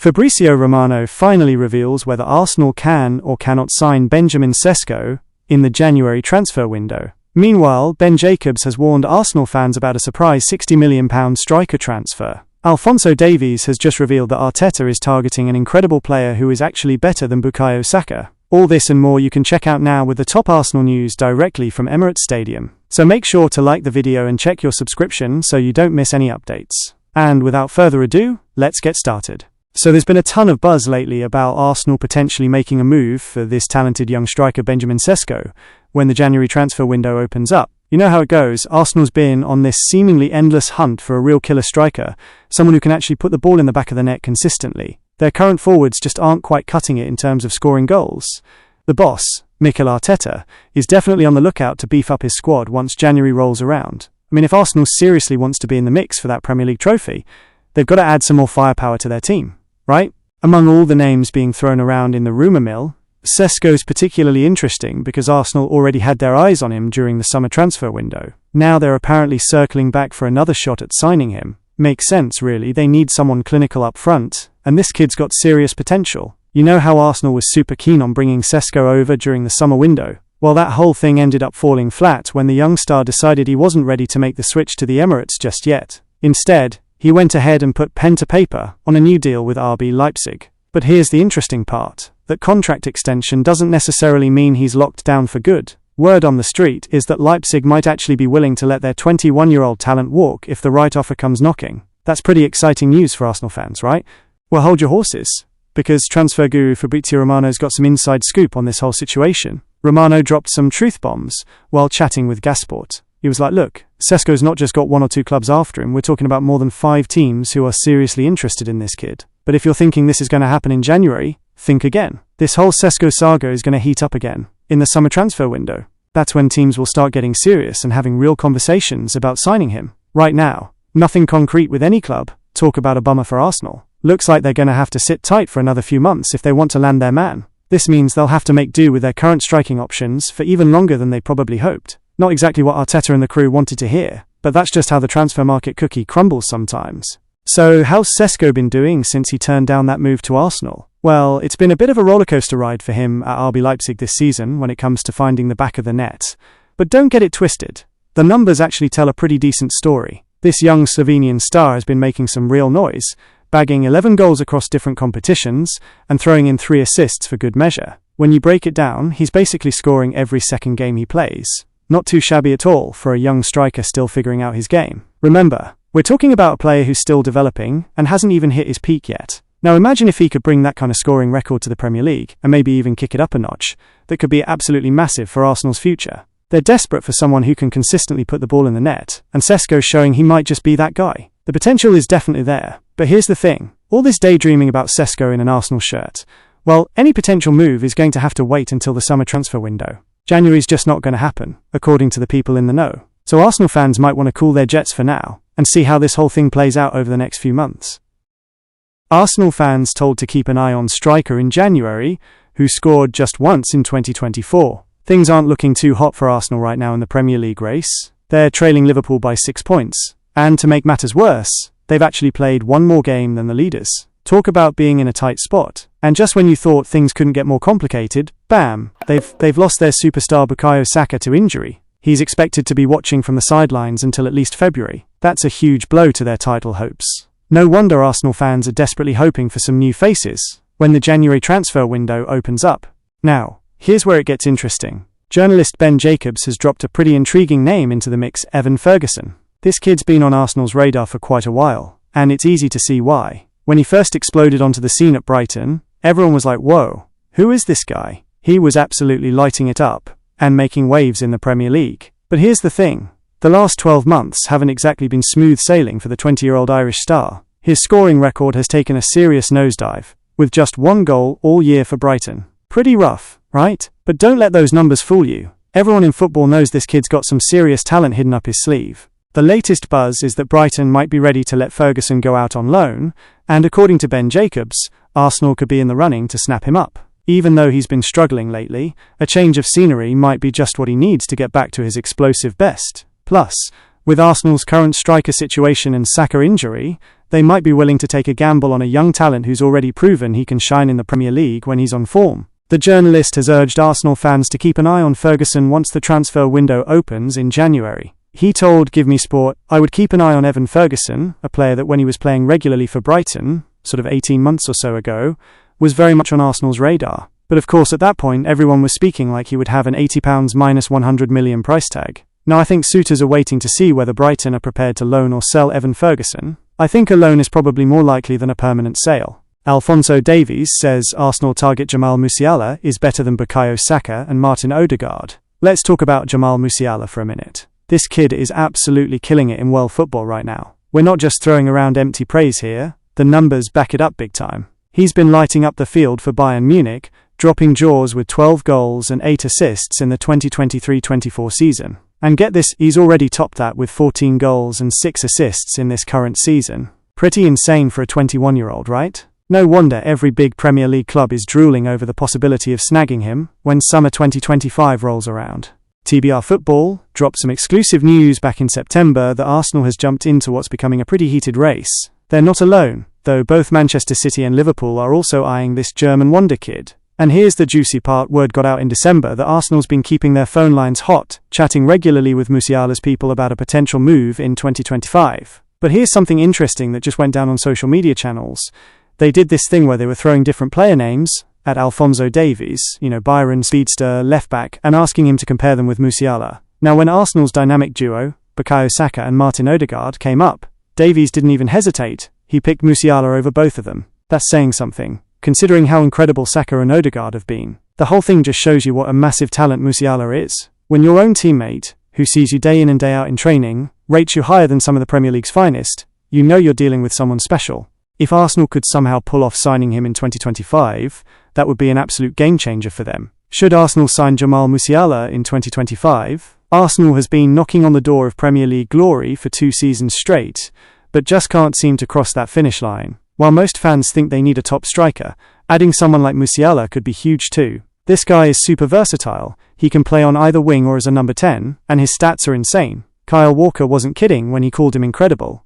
Fabrizio Romano finally reveals whether Arsenal can or cannot sign Benjamin Sesko in the January transfer window. Meanwhile, Ben Jacobs has warned Arsenal fans about a surprise £60 million striker transfer. Alphonso Davies has just revealed that Arteta is targeting an incredible player who is actually better than Bukayo Saka. All this and more you can check out now with the top Arsenal news directly from Emirates Stadium. So make sure to like the video and check your subscription so you don't miss any updates. And without further ado, let's get started. So there's been a ton of buzz lately about Arsenal potentially making a move for this talented young striker Benjamin Sesko when the January transfer window opens up. You know how it goes, Arsenal's been on this seemingly endless hunt for a real killer striker, someone who can actually put the ball in the back of the net consistently. Their current forwards just aren't quite cutting it in terms of scoring goals. The boss, Mikel Arteta, is definitely on the lookout to beef up his squad once January rolls around. I mean, if Arsenal seriously wants to be in the mix for that Premier League trophy, they've got to add some more firepower to their team. Right? Among all the names being thrown around in the rumour mill, Sesko's particularly interesting because Arsenal already had their eyes on him during the summer transfer window. Now they're apparently circling back for another shot at signing him. Makes sense, really. They need someone clinical up front, and this kid's got serious potential. You know how Arsenal was super keen on bringing Sesko over during the summer window? Well, that whole thing ended up falling flat when the young star decided he wasn't ready to make the switch to the Emirates just yet. Instead, he went ahead and put pen to paper on a new deal with RB Leipzig. But here's the interesting part, that contract extension doesn't necessarily mean he's locked down for good. Word on the street is that Leipzig might actually be willing to let their 21-year-old talent walk if the right offer comes knocking. That's pretty exciting news for Arsenal fans, right? Well, hold your horses, because transfer guru Fabrizio Romano's got some inside scoop on this whole situation. Romano dropped some truth bombs while chatting with Gasport. He was like, look, Sesko's not just got one or two clubs after him, we're talking about more than 5 teams who are seriously interested in this kid. But if you're thinking this is going to happen in January, think again. This whole Sesko saga is going to heat up again in the summer transfer window. That's when teams will start getting serious and having real conversations about signing him. Right now, nothing concrete with any club. Talk about a bummer for Arsenal. Looks like they're going to have to sit tight for another few months if they want to land their man. This means they'll have to make do with their current striking options for even longer than they probably hoped. Not exactly what Arteta and the crew wanted to hear, but that's just how the transfer market cookie crumbles sometimes. So how's Sesko been doing since he turned down that move to Arsenal? Well, it's been a bit of a rollercoaster ride for him at RB Leipzig this season when it comes to finding the back of the net. But don't get it twisted. The numbers actually tell a pretty decent story. This young Slovenian star has been making some real noise, bagging 11 goals across different competitions and throwing in 3 assists for good measure. When you break it down, he's basically scoring every second game he plays. Not too shabby at all for a young striker still figuring out his game. Remember, we're talking about a player who's still developing and hasn't even hit his peak yet. Now imagine if he could bring that kind of scoring record to the Premier League and maybe even kick it up a notch. That could be absolutely massive for Arsenal's future. They're desperate for someone who can consistently put the ball in the net, and Sesko's showing he might just be that guy. The potential is definitely there, but here's the thing. All this daydreaming about Sesko in an Arsenal shirt, well, any potential move is going to have to wait until the summer transfer window. January's just not going to happen, according to the people in the know. So Arsenal fans might want to cool their jets for now, and see how this whole thing plays out over the next few months. Arsenal fans told to keep an eye on striker in January, who scored just once in 2024. Things aren't looking too hot for Arsenal right now in the Premier League race. They're trailing Liverpool by 6 points. And to make matters worse, they've actually played one more game than the leaders. Talk about being in a tight spot. And just when you thought things couldn't get more complicated, bam, they've lost their superstar Bukayo Saka to injury. He's expected to be watching from the sidelines until at least February. That's a huge blow to their title hopes. No wonder Arsenal fans are desperately hoping for some new faces when the January transfer window opens up. Now, here's where it gets interesting. Journalist Ben Jacobs has dropped a pretty intriguing name into the mix, Evan Ferguson. This kid's been on Arsenal's radar for quite a while, and it's easy to see why. When he first exploded onto the scene at Brighton, everyone was like, whoa, who is this guy? He was absolutely lighting it up and making waves in the Premier League. But here's the thing. The last 12 months haven't exactly been smooth sailing for the 20-year-old Irish star. His scoring record has taken a serious nosedive, with just 1 goal all year for Brighton. Pretty rough, right? But don't let those numbers fool you. Everyone in football knows this kid's got some serious talent hidden up his sleeve. The latest buzz is that Brighton might be ready to let Ferguson go out on loan, and according to Ben Jacobs, Arsenal could be in the running to snap him up. Even though he's been struggling lately, a change of scenery might be just what he needs to get back to his explosive best. Plus, with Arsenal's current striker situation and Saka injury, They might be willing to take a gamble on a young talent who's already proven he can shine in the Premier League when he's on form. The journalist has urged Arsenal fans to keep an eye on Ferguson once the transfer window opens in January. He told Give Me Sport, "I would keep an eye on Evan Ferguson, a player that when he was playing regularly for Brighton, sort of 18 months or so ago, was very much on Arsenal's radar. But of course at that point everyone was speaking like he would have an £80 minus 100 million price tag. Now I think suitors are waiting to see whether Brighton are prepared to loan or sell Evan Ferguson. I think a loan is probably more likely than a permanent sale." Alphonso Davies says Arsenal target Jamal Musiala is better than Bukayo Saka and Martin Odegaard. Let's talk about Jamal Musiala for a minute. This kid is absolutely killing it in world football right now. We're not just throwing around empty praise here, the numbers back it up big time. He's been lighting up the field for Bayern Munich, dropping jaws with 12 goals and 8 assists in the 2023-24 season. And get this, he's already topped that with 14 goals and 6 assists in this current season. Pretty insane for a 21-year-old, right? No wonder every big Premier League club is drooling over the possibility of snagging him when summer 2025 rolls around. TBR Football dropped some exclusive news back in September that Arsenal has jumped into what's becoming a pretty heated race. They're not alone, though both Manchester City and Liverpool are also eyeing this German wonder kid. And here's the juicy part: word got out in December that Arsenal's been keeping their phone lines hot, chatting regularly with Musiala's people about a potential move in 2025. But here's something interesting that just went down on social media channels. They did this thing where they were throwing different player names at Alphonso Davies, Byron, speedster, left back, and asking him to compare them with Musiala. Now when Arsenal's dynamic duo, Bukayo Saka and Martin Odegaard, came up, Davies didn't even hesitate. He picked Musiala over both of them. That's saying something, considering how incredible Saka and Odegaard have been. The whole thing just shows you what a massive talent Musiala is. When your own teammate, who sees you day in and day out in training, rates you higher than some of the Premier League's finest, you know you're dealing with someone special. If Arsenal could somehow pull off signing him in 2025, that would be an absolute game changer for them. Should Arsenal sign Jamal Musiala in 2025? Arsenal has been knocking on the door of Premier League glory for 2 seasons straight, but just can't seem to cross that finish line. While most fans think they need a top striker, adding someone like Musiala could be huge too. This guy is super versatile. He can play on either wing or as a number 10, and his stats are insane. Kyle Walker wasn't kidding when he called him incredible.